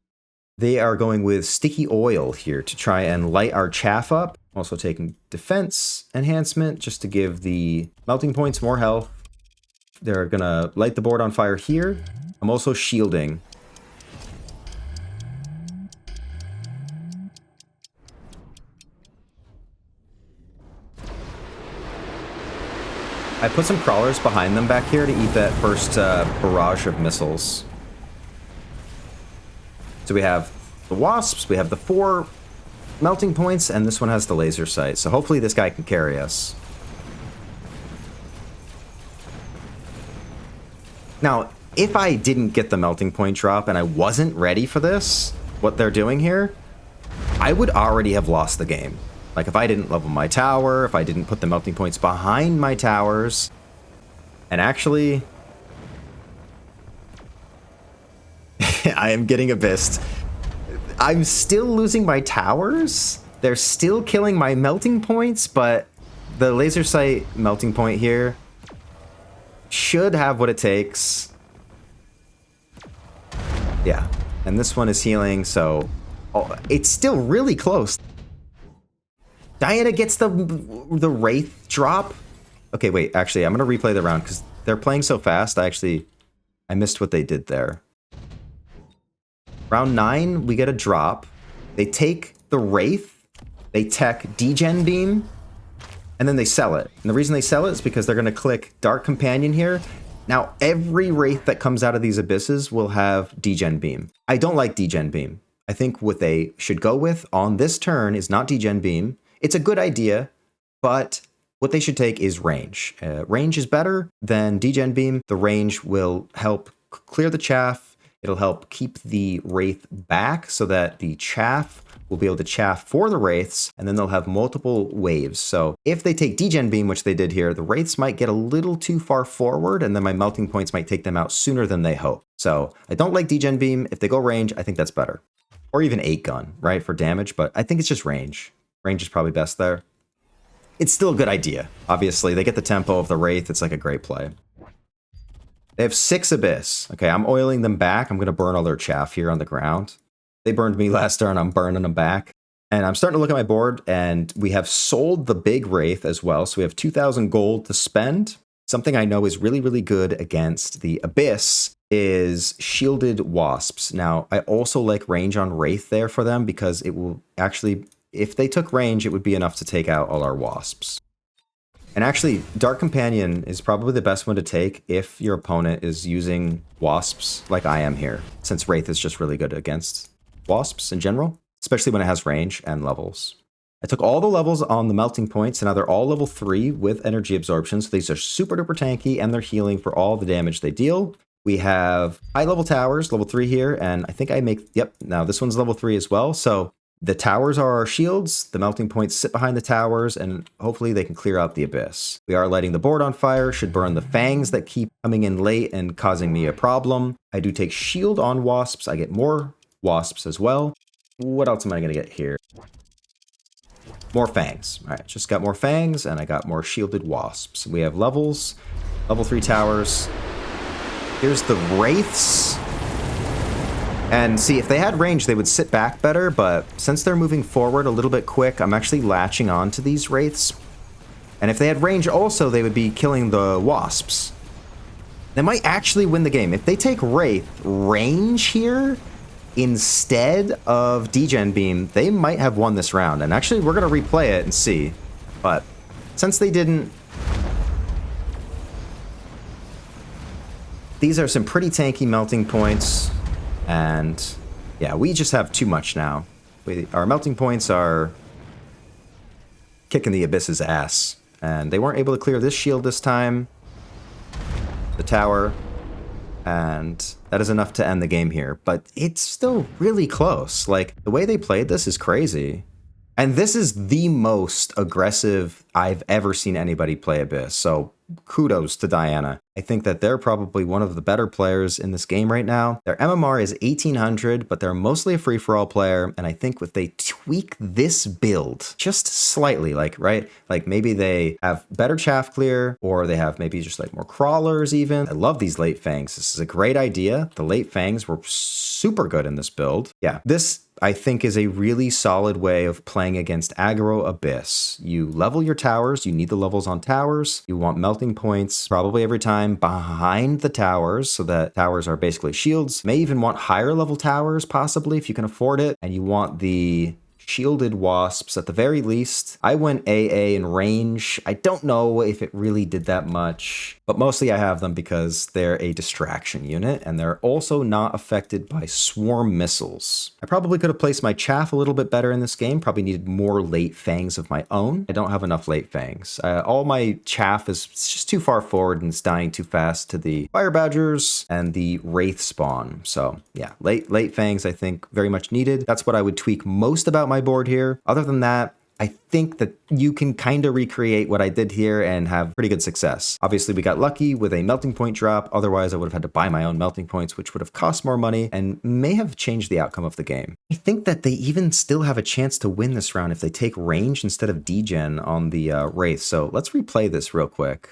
Speaker 1: They are going with sticky oil here to try and light our chaff up. Also taking defense enhancement just to give the melting points more health. They're going to light the board on fire here. I'm also shielding. I put some crawlers behind them back here to eat that first barrage of missiles. So we have the wasps, we have the 4 melting points, and this one has the laser sight. So hopefully this guy can carry us. Now, if I didn't get the melting point drop and I wasn't ready for this, what they're doing here, I would already have lost the game. Like if I didn't level my tower, if I didn't put the melting points behind my towers, and actually, I am getting abyssed. I'm still losing my towers. They're still killing my melting points, but the laser sight melting point here should have what it takes. Yeah, and this one is healing, so it's still really close. Diana gets the Wraith drop. Okay, wait, actually, I'm gonna replay the round because they're playing so fast. I missed what they did there. Round 9, we get a drop. They take the Wraith, they tech Degen Beam, and then they sell it. And the reason they sell it is because they're gonna click Dark Companion here. Now, every Wraith that comes out of these abysses will have Degen Beam. I don't like Degen Beam. I think what they should go with on this turn is not Degen Beam. It's a good idea, but what they should take is range. Range is better than Degen Beam. The range will help clear the chaff. It'll help keep the Wraith back so that the chaff will be able to chaff for the Wraiths, and then they'll have multiple waves. So if they take Degen Beam, which they did here, the Wraiths might get a little too far forward, and then my melting points might take them out sooner than they hope. So I don't like Degen Beam. If they go range, I think that's better. Or even 8 gun, right, for damage, but I think it's just range. Range is probably best there. It's still a good idea. Obviously, they get the tempo of the Wraith. It's like a great play. They have 6 Abyss. Okay, I'm oiling them back. I'm going to burn all their chaff here on the ground. They burned me last turn. I'm burning them back. And I'm starting to look at my board, and we have sold the big Wraith as well. So we have 2,000 gold to spend. Something I know is really, really good against the Abyss is shielded wasps. Now, I also like range on Wraith there for them because it will actually, if they took range, it would be enough to take out all our wasps. And actually, Dark Companion is probably the best one to take if your opponent is using wasps like I am here, since Wraith is just really good against wasps in general, especially when it has range and levels. I took all the levels on the melting points, and now they're all level 3 with energy absorption, so these are super duper tanky, and they're healing for all the damage they deal. We have high level towers, level 3 here, and I think I make, yep, now this one's level 3 as well, so the towers are our shields, the melting points sit behind the towers, and hopefully they can clear out the Abyss. We are lighting the board on fire, should burn the fangs that keep coming in late and causing me a problem. I do take shield on wasps, I get more wasps as well. What else am I going to get here? More fangs. All right, just got more fangs, and I got more shielded wasps. We have levels, level 3 towers. Here's the Wraiths. And see, if they had range, they would sit back better, but since they're moving forward a little bit quick, I'm actually latching on to these Wraiths. And if they had range also, they would be killing the wasps. They might actually win the game. If they take Wraith range here instead of Degen Beam, they might have won this round. And actually, we're going to replay it and see. But since they didn't, these are some pretty tanky melting points. And yeah, we just have too much now. Our melting points are kicking the Abyss's ass. And they weren't able to clear this shield this time. The tower. And that is enough to end the game here. But it's still really close. Like, the way they played this is crazy. And this is the most aggressive I've ever seen anybody play Abyss. So kudos to Diana. I think that they're probably one of the better players in this game right now. Their MMR is 1800, but they're mostly a free-for-all player. And I think if they tweak this build just slightly, like, right? Like maybe they have better chaff clear, or they have maybe just like more crawlers even. I love these late fangs. This is a great idea. The late fangs were super good in this build. Yeah, this I think is a really solid way of playing against aggro Abyss. You level your towers, you need the levels on towers, you want melting points probably every time behind the towers so that towers are basically shields. May even want higher level towers possibly if you can afford it, and you want the shielded wasps at the very least. I went AA in range. I don't know if it really did that much, but mostly I have them because they're a distraction unit and they're also not affected by swarm missiles. I probably could have placed my chaff a little bit better in this game, probably needed more late fangs of my own. I don't have enough late fangs. All my chaff is just too far forward and it's dying too fast to the fire badgers and the wraith spawn. So yeah, late fangs I think very much needed. That's what I would tweak most about my board here. Other than that, I think that you can kind of recreate what I did here and have pretty good success. Obviously, we got lucky with a melting point drop. Otherwise, I would have had to buy my own melting points, which would have cost more money and may have changed the outcome of the game. I think that they even still have a chance to win this round if they take range instead of degen on the Wraith. So let's replay this real quick.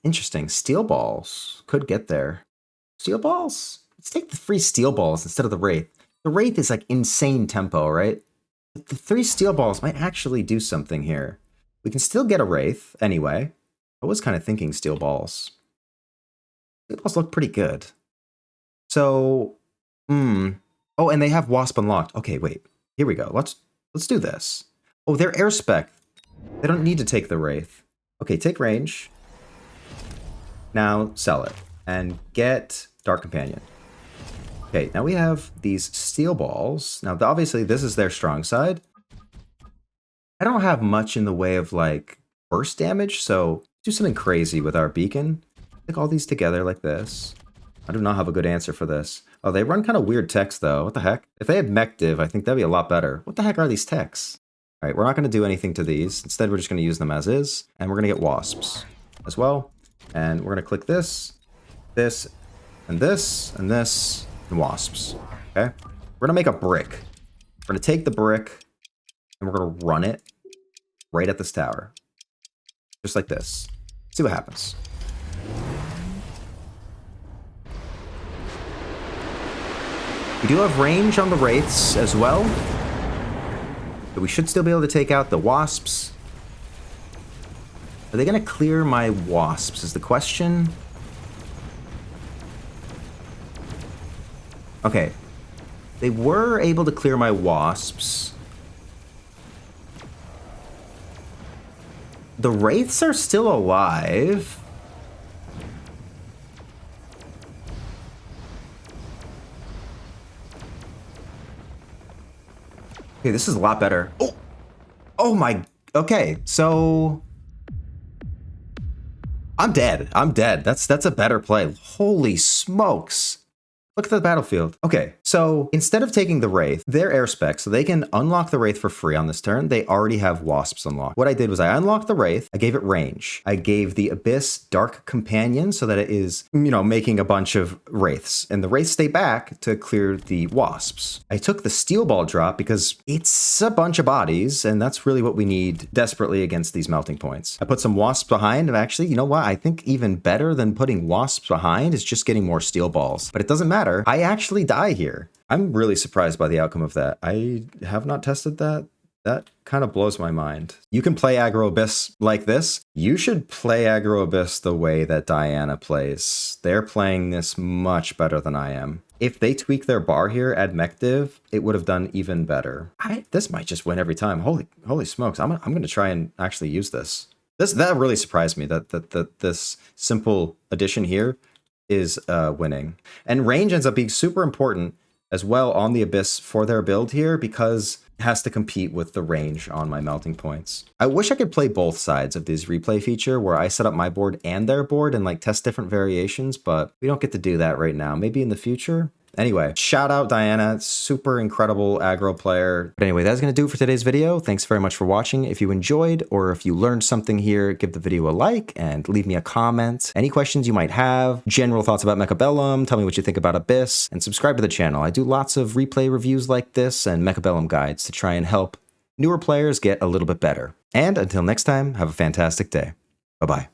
Speaker 1: Interesting. Steel balls could get there. Steel balls? Let's take the free steel balls instead of the Wraith. The Wraith is like insane tempo, right? But the 3 steel balls might actually do something here. We can still get a Wraith anyway. I was kind of thinking steel balls. Steel balls look pretty good. So, oh, and they have Wasp unlocked. Okay, wait. Here we go. Let's do this. Oh, they're air spec. They don't need to take the Wraith. Okay, take range. Now sell it and get Dark Companion. Okay, now we have these steel balls. Now, obviously, this is their strong side. I don't have much in the way of, like, burst damage, so do something crazy with our beacon. Stick all these together like this. I do not have a good answer for this. Oh, they run kind of weird techs, though. What the heck? If they had mech div, I think that'd be a lot better. What the heck are these techs? All right, we're not going to do anything to these. Instead, we're just going to use them as is, and we're going to get wasps as well. And we're going to click this, this, and this, and this. And wasps. Okay, we're gonna make a brick. We're gonna take the brick and we're gonna run it right at this tower, just like this. See what happens. We do have range on the wraiths as well, but we should still be able to take out the wasps. Are they gonna clear my wasps is the question. Okay, they were able to clear my wasps. The wraiths are still alive. Okay, this is a lot better. Oh, oh my, okay, so I'm dead. I'm dead. That's a better play. Holy smokes. Look at the battlefield. Okay, so instead of taking the Wraith, they're air spec, so they can unlock the Wraith for free on this turn. They already have Wasps unlocked. What I did was I unlocked the Wraith, I gave it range. I gave the Abyss Dark Companion so that it is, you know, making a bunch of Wraiths. And the Wraiths stay back to clear the Wasps. I took the Steel Ball drop because it's a bunch of bodies, and that's really what we need desperately against these melting points. I put some Wasps behind, and actually, you know what? I think even better than putting Wasps behind is just getting more Steel Balls. But it doesn't matter. I actually die here. I'm really surprised by the outcome of that. I have not tested that. That kind of blows my mind. You can play Aggro Abyss like this. You should play Aggro Abyss the way that Diana plays. They're playing this much better than I am. If they tweak their bar here, add mech div, it would have done even better. This might just win every time. Holy smokes. I'm going to try and actually use this. That really surprised me that this simple addition here is winning. And range ends up being super important as well on the Abyss for their build here because it has to compete with the range on my melting points. I wish I could play both sides of this replay feature where I set up my board and their board and like test different variations, but we don't get to do that right now. Maybe in the future. Anyway, shout out Diana, super incredible aggro player. But anyway, that's going to do it for today's video. Thanks very much for watching. If you enjoyed or if you learned something here, give the video a like and leave me a comment. Any questions you might have, general thoughts about Mechabellum, tell me what you think about Abyss, and subscribe to the channel. I do lots of replay reviews like this and Mechabellum guides to try and help newer players get a little bit better. And until next time, have a fantastic day. Bye-bye.